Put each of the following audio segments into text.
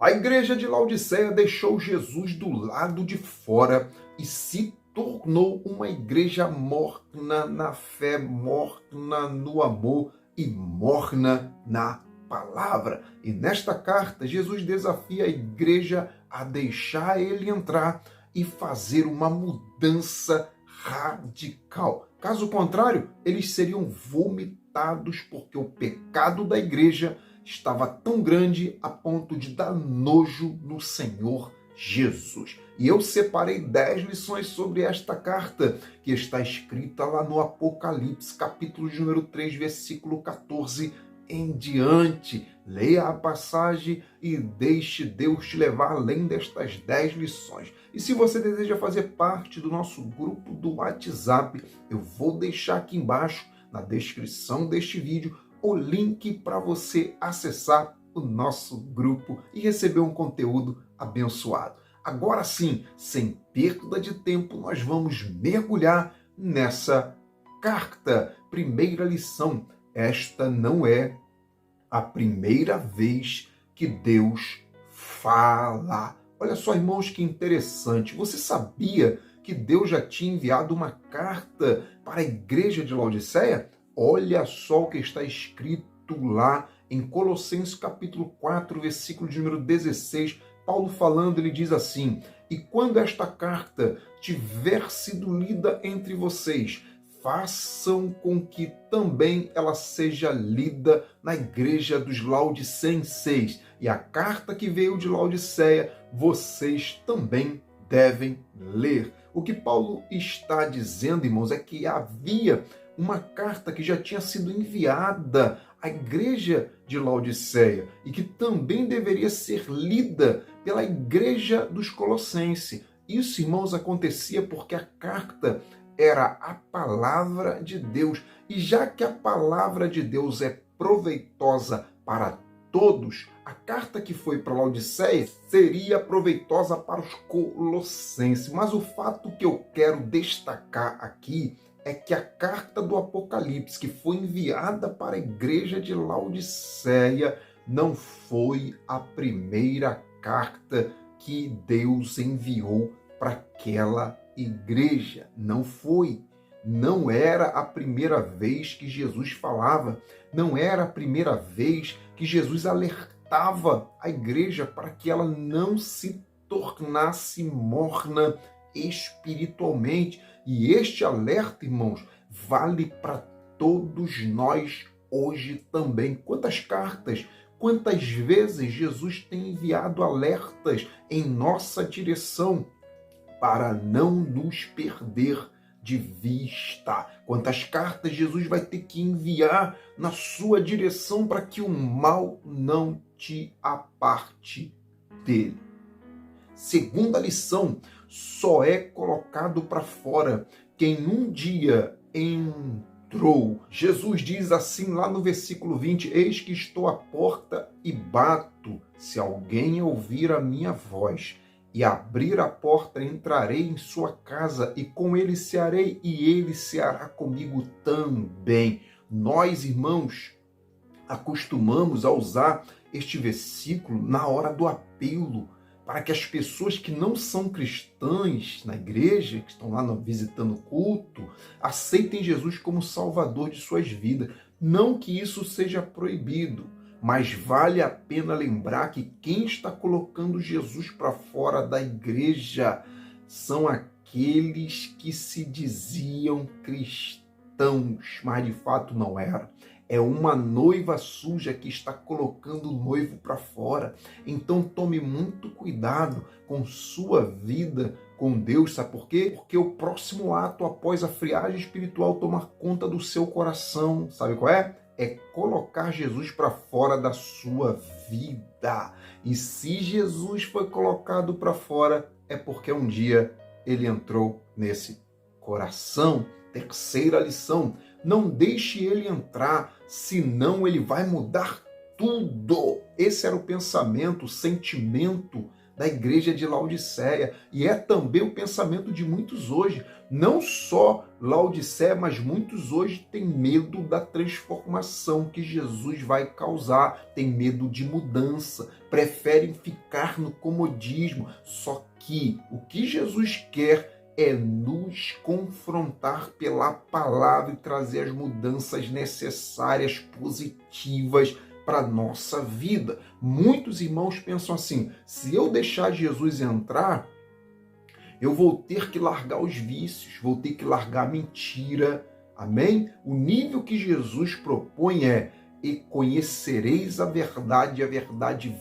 A igreja de Laodiceia deixou Jesus do lado de fora e se tornou uma igreja morna na fé, morna no amor e morna na palavra. E nesta carta, Jesus desafia a igreja a deixar ele entrar e fazer uma mudança radical. Caso contrário, eles seriam vomitados porque o pecado da igreja estava tão grande a ponto de dar nojo no Senhor Jesus. E eu separei 10 lições sobre esta carta, que está escrita lá no Apocalipse, capítulo de número 3, versículo 14 em diante. Leia a passagem e deixe Deus te levar além destas 10 lições. E se você deseja fazer parte do nosso grupo do WhatsApp, eu vou deixar aqui embaixo, na descrição deste vídeo, o link para você acessar o nosso grupo e receber um conteúdo abençoado. Agora sim, sem perda de tempo, nós vamos mergulhar nessa carta. Primeira lição: esta não é a primeira vez que Deus fala. Olha só, irmãos, que interessante. Você sabia que Deus já tinha enviado uma carta para a igreja de Laodiceia? Olha só o que está escrito lá em Colossenses capítulo 4, versículo de número 16. Paulo falando, ele diz assim: e quando esta carta tiver sido lida entre vocês, façam com que também ela seja lida na igreja dos laodicenses. E a carta que veio de Laodiceia, vocês também devem ler. O que Paulo está dizendo, irmãos, é que havia uma carta que já tinha sido enviada à igreja de Laodiceia e que também deveria ser lida pela igreja dos Colossenses. Isso, irmãos, acontecia porque a carta era a palavra de Deus. E já que a palavra de Deus é proveitosa para todos, a carta que foi para Laodiceia seria proveitosa para os colossenses. Mas o fato que eu quero destacar aqui é que a carta do Apocalipse, que foi enviada para a igreja de Laodiceia, não foi a primeira carta que Deus enviou para aquela igreja. Não foi. Não era a primeira vez que Jesus falava. Não era a primeira vez que Jesus alertava a igreja para que ela não se tornasse morna espiritualmente. E este alerta, irmãos, vale para todos nós hoje também. Quantas cartas, quantas vezes Jesus tem enviado alertas em nossa direção para não nos perder de vista. Quantas cartas Jesus vai ter que enviar na sua direção para que o mal não te aparte dele. Segunda lição: só é colocado para fora quem um dia entrou. Jesus diz assim lá no versículo 20: eis que estou à porta e bato. Se alguém ouvir a minha voz e abrir a porta, entrarei em sua casa e com ele cearei e ele ceará comigo também. Nós, irmãos, acostumamos a usar este versículo na hora do apelo, para que as pessoas que não são cristãs na igreja, que estão lá visitando o culto, aceitem Jesus como Salvador de suas vidas. Não que isso seja proibido, mas vale a pena lembrar que quem está colocando Jesus para fora da igreja são aqueles que se diziam cristãos, mas de fato não eram. É uma noiva suja que está colocando o noivo para fora. Então tome muito cuidado com sua vida com Deus. Sabe por quê? Porque o próximo ato após a friagem espiritual tomar conta do seu coração, sabe qual é? É colocar Jesus para fora da sua vida. E se Jesus foi colocado para fora, é porque um dia ele entrou nesse coração. Terceira lição: não deixe ele entrar, senão ele vai mudar tudo. Esse era o pensamento, o sentimento da igreja de Laodiceia. E é também o pensamento de muitos hoje. Não só Laodiceia, mas muitos hoje têm medo da transformação que Jesus vai causar, têm medo de mudança, preferem ficar no comodismo. Só que o que Jesus quer é nos confrontar pela palavra e trazer as mudanças necessárias, positivas para a nossa vida. Muitos irmãos pensam assim: se eu deixar Jesus entrar, eu vou ter que largar os vícios, vou ter que largar a mentira. Amém? O nível que Jesus propõe é: e conhecereis a verdade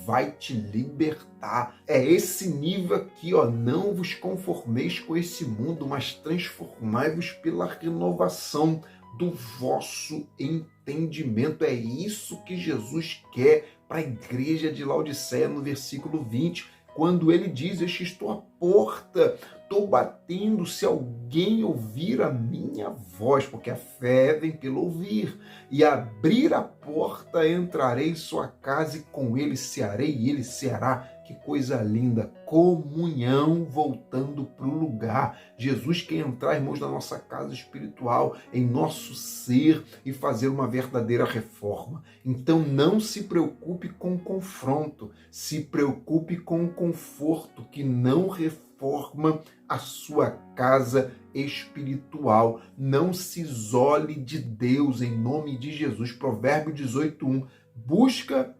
vai te libertar. É esse nível aqui, ó. Não vos conformeis com esse mundo, mas transformai-vos pela renovação do vosso entendimento. É isso que Jesus quer para a igreja de Laodiceia no versículo 20, quando ele diz: eu estou à porta, estou batendo, se alguém ouvir a minha voz, porque a fé vem pelo ouvir, e abrir a porta, entrarei em sua casa e com ele cearei e ele ceará. Que coisa linda, comunhão voltando para o lugar. Jesus quer entrar, irmãos, na nossa casa espiritual, em nosso ser e fazer uma verdadeira reforma. Então não se preocupe com o confronto, se preocupe com o conforto que não reforma a sua casa espiritual. Não se isole de Deus em nome de Jesus. Provérbio 18:1. Busca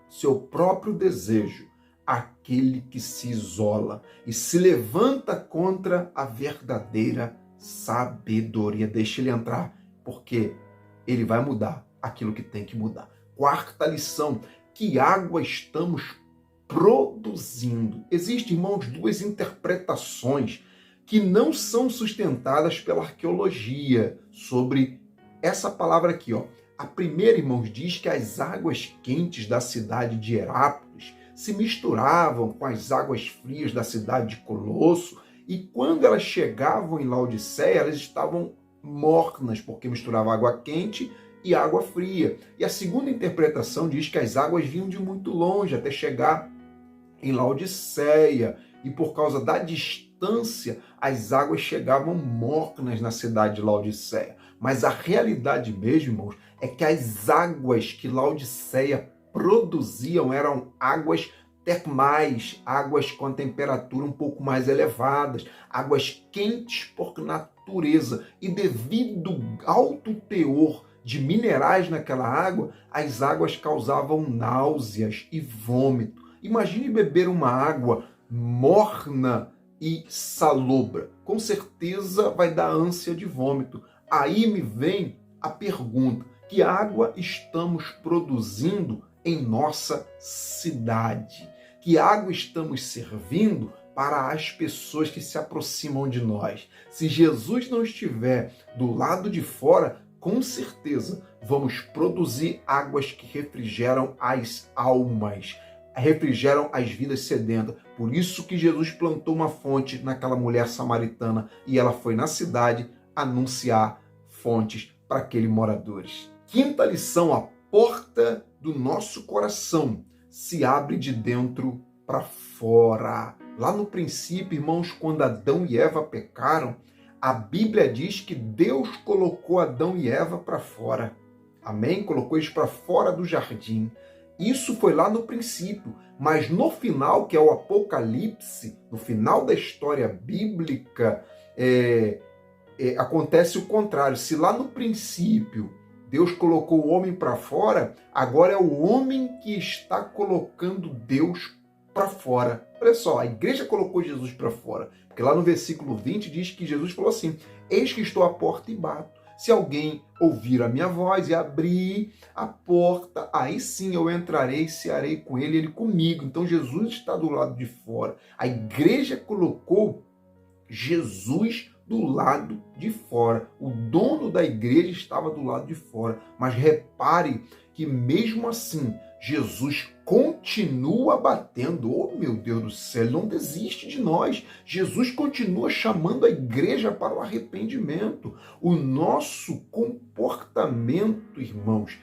seu próprio desejo aquele que se isola e se levanta contra a verdadeira sabedoria. Deixa ele entrar, porque ele vai mudar aquilo que tem que mudar. Quarta lição: que água estamos produzindo? Existem, irmãos, duas interpretações que não são sustentadas pela arqueologia sobre essa palavra aqui, ó. A primeira, irmãos, diz que as águas quentes da cidade de Herápolis se misturavam com as águas frias da cidade de Colosso, e quando elas chegavam em Laodiceia, elas estavam mornas, porque misturava água quente e água fria. E a segunda interpretação diz que as águas vinham de muito longe até chegar em Laodiceia, e por causa da distância, as águas chegavam mornas na cidade de Laodiceia. Mas a realidade mesmo, irmãos, é que as águas que Laodiceia produziam eram águas termais, águas com temperatura um pouco mais elevadas, águas quentes por natureza. E devido ao alto teor de minerais naquela água, as águas causavam náuseas e vômito. Imagine beber uma água morna e salobra. Com certeza vai dar ânsia de vômito. Aí me vem a pergunta: que água estamos produzindo em nossa cidade? Que água estamos servindo para as pessoas que se aproximam de nós? Se Jesus não estiver do lado de fora, com certeza vamos produzir águas que refrigeram as almas, refrigeram as vidas sedentas. Por isso que Jesus plantou uma fonte naquela mulher samaritana e ela foi na cidade anunciar fontes para aqueles moradores. Quinta lição: a porta do nosso coração se abre de dentro para fora. Lá no princípio, irmãos, quando Adão e Eva pecaram, a Bíblia diz que Deus colocou Adão e Eva para fora. Amém? Colocou eles para fora do jardim. Isso foi lá no princípio, mas no final, que é o Apocalipse, no final da história bíblica, acontece o contrário. Se lá no princípio Deus colocou o homem para fora, agora é o homem que está colocando Deus para fora. Olha só, a igreja colocou Jesus para fora, porque lá no versículo 20 diz que Jesus falou assim: eis que estou à porta e bato. Se alguém ouvir a minha voz e abrir a porta, aí sim eu entrarei e cearei com ele, ele comigo. Então Jesus está do lado de fora. A igreja colocou Jesus do lado de fora. O dono da igreja estava do lado de fora. Mas repare que mesmo assim, Jesus continua batendo. Oh, meu Deus do céu, ele não desiste de nós. Jesus continua chamando a igreja para o arrependimento. O nosso comportamento, irmãos,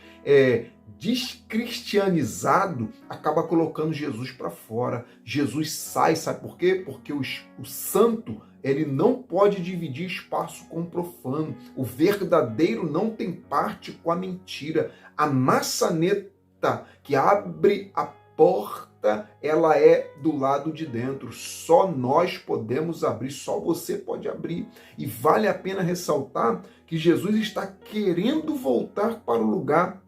descristianizado acaba colocando Jesus para fora. Jesus sai, sabe por quê? Porque o santo, ele não pode dividir espaço com o profano. O verdadeiro não tem parte com a mentira. A maçaneta que abre a porta, ela é do lado de dentro. Só nós podemos abrir, só você pode abrir. E vale a pena ressaltar que Jesus está querendo voltar para o lugar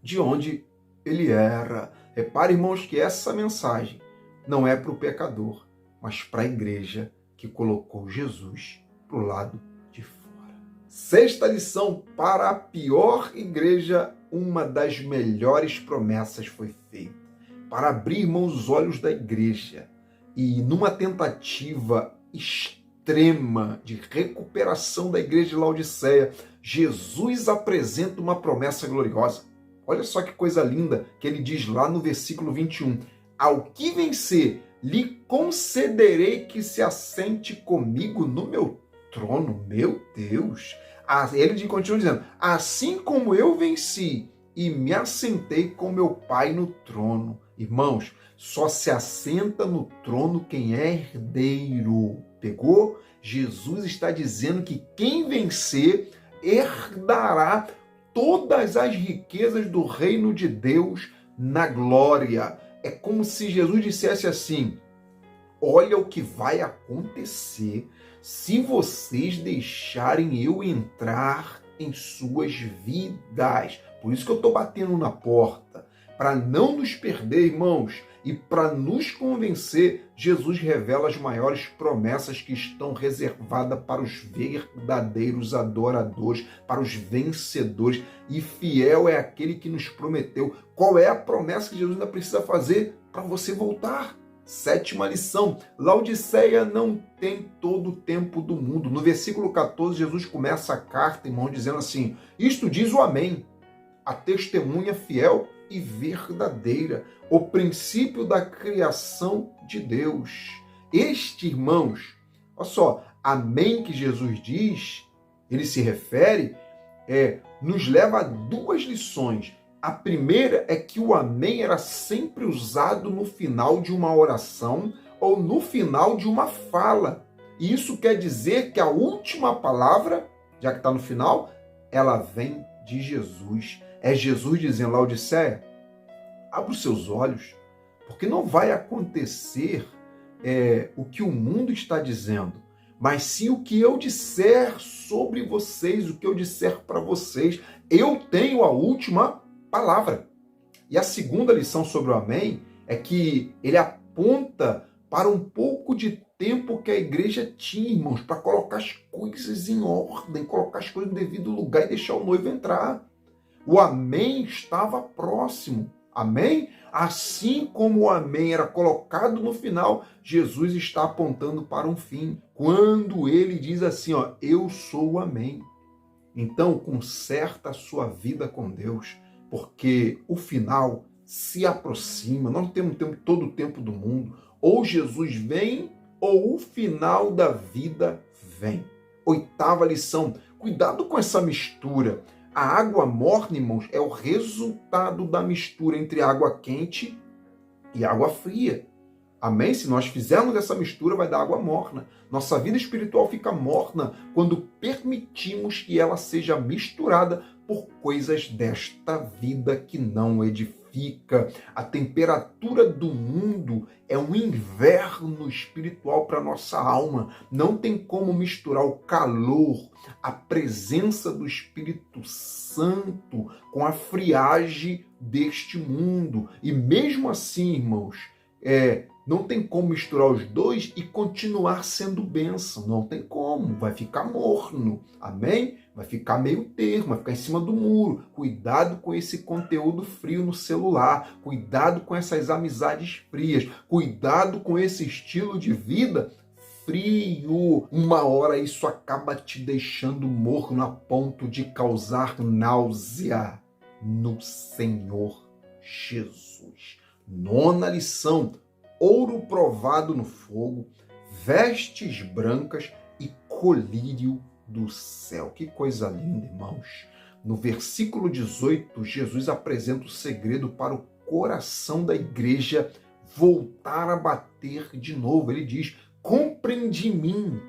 de onde ele era. Repare, irmãos, que essa mensagem não é para o pecador, mas para a igreja que colocou Jesus para o lado de fora. Sexta lição: para a pior igreja, uma das melhores promessas foi feita. Para abrir, irmãos, os olhos da igreja e numa tentativa extrema de recuperação da igreja de Laodiceia, Jesus apresenta uma promessa gloriosa. Olha só que coisa linda que ele diz lá no versículo 21. Ao que vencer, lhe concederei que se assente comigo no meu trono. Meu Deus! Ele continua dizendo, assim como eu venci e me assentei com meu Pai no trono. Irmãos, só se assenta no trono quem é herdeiro. Pegou? Jesus está dizendo que quem vencer herdará todas as riquezas do reino de Deus na glória. É como se Jesus dissesse assim, olha o que vai acontecer se vocês deixarem eu entrar em suas vidas. Por isso que eu estou batendo na porta, para não nos perder, irmãos, e para nos convencer, Jesus revela as maiores promessas que estão reservadas para os verdadeiros adoradores, para os vencedores. E fiel é aquele que nos prometeu. Qual é a promessa que Jesus ainda precisa fazer para você voltar? Sétima lição: Laodiceia não tem todo o tempo do mundo. No versículo 14, Jesus começa a carta, irmão, dizendo assim, isto diz o Amém, a testemunha fiel e verdadeira, o princípio da criação de Deus. Este, irmãos, olha só, amém que Jesus diz, ele se refere, nos leva a duas lições. A primeira é que o amém era sempre usado no final de uma oração ou no final de uma fala. E isso quer dizer que a última palavra, já que está no final, ela vem de Jesus. É Jesus dizendo, Laodiceia, abra os seus olhos, porque não vai acontecer o que o mundo está dizendo, mas sim o que eu disser sobre vocês, o que eu disser para vocês. Eu tenho a última palavra. E a segunda lição sobre o amém é que ele aponta para um pouco de tempo que a igreja tinha, irmãos, para colocar as coisas em ordem, colocar as coisas no devido lugar e deixar o noivo entrar. O amém estava próximo. Amém? Assim como o amém era colocado no final, Jesus está apontando para um fim. Quando ele diz assim, ó, eu sou o amém. Então, conserta a sua vida com Deus, porque o final se aproxima. Nós não temos todo o tempo do mundo. Ou Jesus vem, ou o final da vida vem. Oitava lição, cuidado com essa mistura. A água morna, irmãos, é o resultado da mistura entre água quente e água fria. Amém? Se nós fizermos essa mistura, vai dar água morna. Nossa vida espiritual fica morna quando permitimos que ela seja misturada por coisas desta vida que não edificam. A temperatura do mundo é um inverno espiritual para a nossa alma. Não tem como misturar o calor, a presença do Espírito Santo com a friagem deste mundo. E mesmo assim, irmãos, não tem como misturar os dois e continuar sendo bênção. Não tem como. Vai ficar morno. Amém? Vai ficar meio termo, vai ficar em cima do muro. Cuidado com esse conteúdo frio no celular. Cuidado com essas amizades frias. Cuidado com esse estilo de vida frio. Uma hora isso acaba te deixando morno a ponto de causar náusea no Senhor Jesus. Nona lição. Ouro provado no fogo, vestes brancas e colírio do céu. Que coisa linda, irmãos. No versículo 18, Jesus apresenta o segredo para o coração da igreja voltar a bater de novo. Ele diz: comprem de mim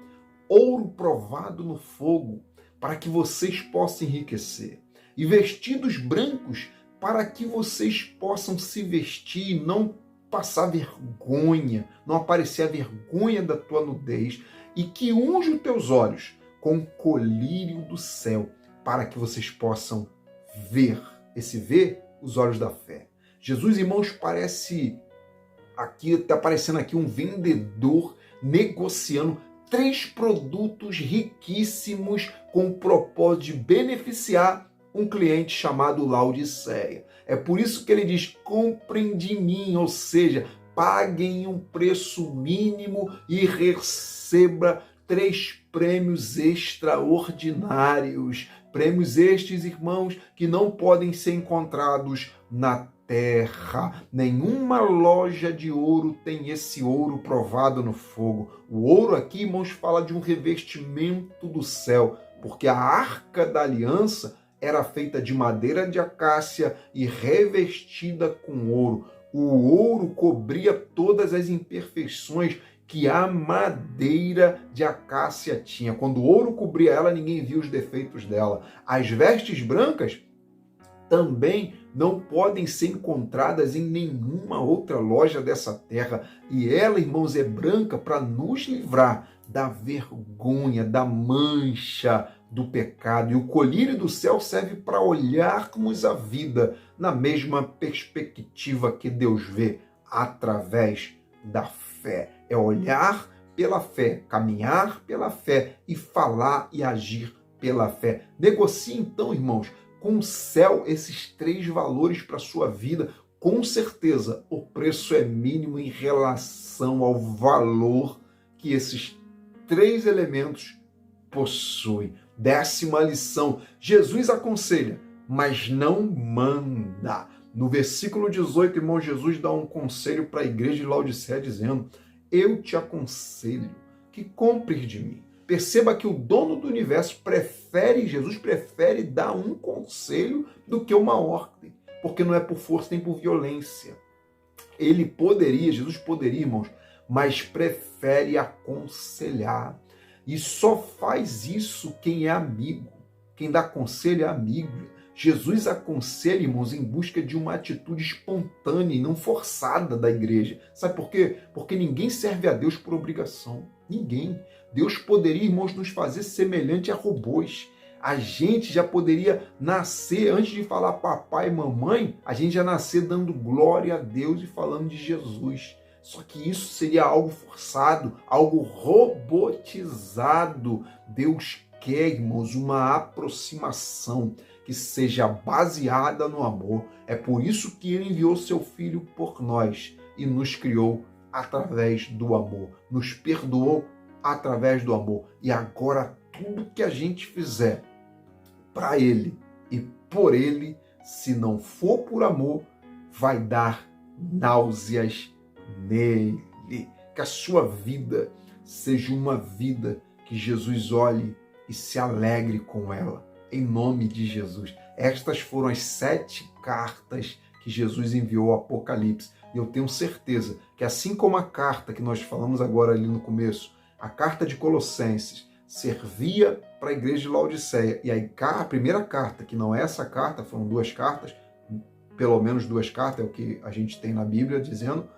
ouro provado no fogo, para que vocês possam enriquecer, e vestidos brancos, para que vocês possam se vestir e não passar vergonha, não aparecer a vergonha da tua nudez, e que unja os teus olhos com o colírio do céu, para que vocês possam ver. Esse ver, os olhos da fé. Jesus, irmãos, parece aqui, está aparecendo aqui um vendedor negociando 3 produtos riquíssimos com o propósito de beneficiar um cliente chamado Laodiceia. É por isso que ele diz: comprem de mim, ou seja, paguem um preço mínimo e receba 3 prêmios extraordinários. Prêmios estes, irmãos, que não podem ser encontrados na terra. Nenhuma loja de ouro tem esse ouro provado no fogo. O ouro aqui, irmãos, fala de um revestimento do céu, porque a arca da aliança era feita de madeira de acácia e revestida com ouro. O ouro cobria todas as imperfeições que a madeira de acácia tinha. Quando o ouro cobria ela, ninguém via os defeitos dela. As vestes brancas também não podem ser encontradas em nenhuma outra loja dessa terra. E ela, irmãos, é branca para nos livrar da vergonha, da mancha do pecado. E o colírio do céu serve para olharmos a vida na mesma perspectiva que Deus vê, através da fé. É olhar pela fé, caminhar pela fé e falar e agir pela fé. Negocie então, irmãos, com o céu esses 3 valores para a sua vida. Com certeza, o preço é mínimo em relação ao valor que esses 3 elementos possuem. 10ª lição: Jesus aconselha, mas não manda. No versículo 18, irmão, Jesus dá um conselho para a igreja de Laodiceia, dizendo: eu te aconselho que compres de mim. Perceba que o dono do universo Jesus prefere dar um conselho do que uma ordem, porque não é por força nem por violência. Jesus poderia, irmãos, mas prefere aconselhar. E só faz isso quem é amigo. Quem dá conselho é amigo. Jesus aconselha, irmãos, em busca de uma atitude espontânea e não forçada da igreja. Sabe por quê? Porque ninguém serve a Deus por obrigação. Ninguém. Deus poderia, irmãos, nos fazer semelhante a robôs. A gente já poderia nascer, antes de falar papai e mamãe, a gente já nascer dando glória a Deus e falando de Jesus. Só que isso seria algo forçado, algo robotizado. Deus quer, irmãos, uma aproximação que seja baseada no amor. É por isso que ele enviou seu Filho por nós e nos criou através do amor, nos perdoou através do amor. E agora tudo que a gente fizer para ele e por ele, se não for por amor, vai dar náuseas nele. Que a sua vida seja uma vida que Jesus olhe e se alegre com ela, em nome de Jesus. Estas foram as 7 cartas que Jesus enviou ao Apocalipse. E eu tenho certeza que, assim como a carta que nós falamos agora ali no começo, a carta de Colossenses servia para a igreja de Laodiceia, e a primeira carta, que não é essa carta, foram 2 cartas, pelo menos 2 cartas, é o que a gente tem na Bíblia dizendo,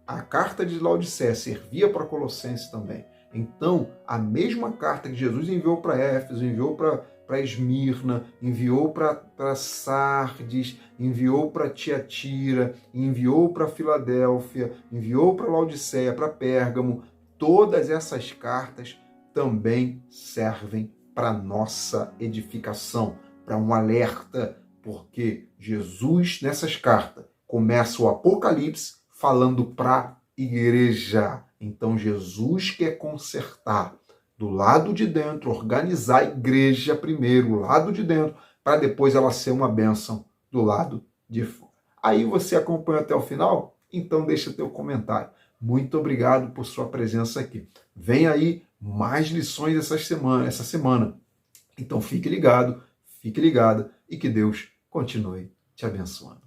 a carta de Laodiceia servia para Colossenses também. Então, a mesma carta que Jesus enviou para Éfeso, enviou para Esmirna, enviou para Sardes, enviou para Tiatira, enviou para Filadélfia, enviou para Laodiceia, para Pérgamo, todas essas cartas também servem para nossa edificação, para um alerta, porque Jesus, nessas cartas, começa o Apocalipse falando para a igreja. Então Jesus quer consertar do lado de dentro, organizar a igreja primeiro, o lado de dentro, para depois ela ser uma bênção do lado de fora. Aí você acompanha até o final? Então deixa teu comentário. Muito obrigado por sua presença aqui. Vem aí mais lições essa semana. Então fique ligado, Fique ligado e que Deus continue te abençoando.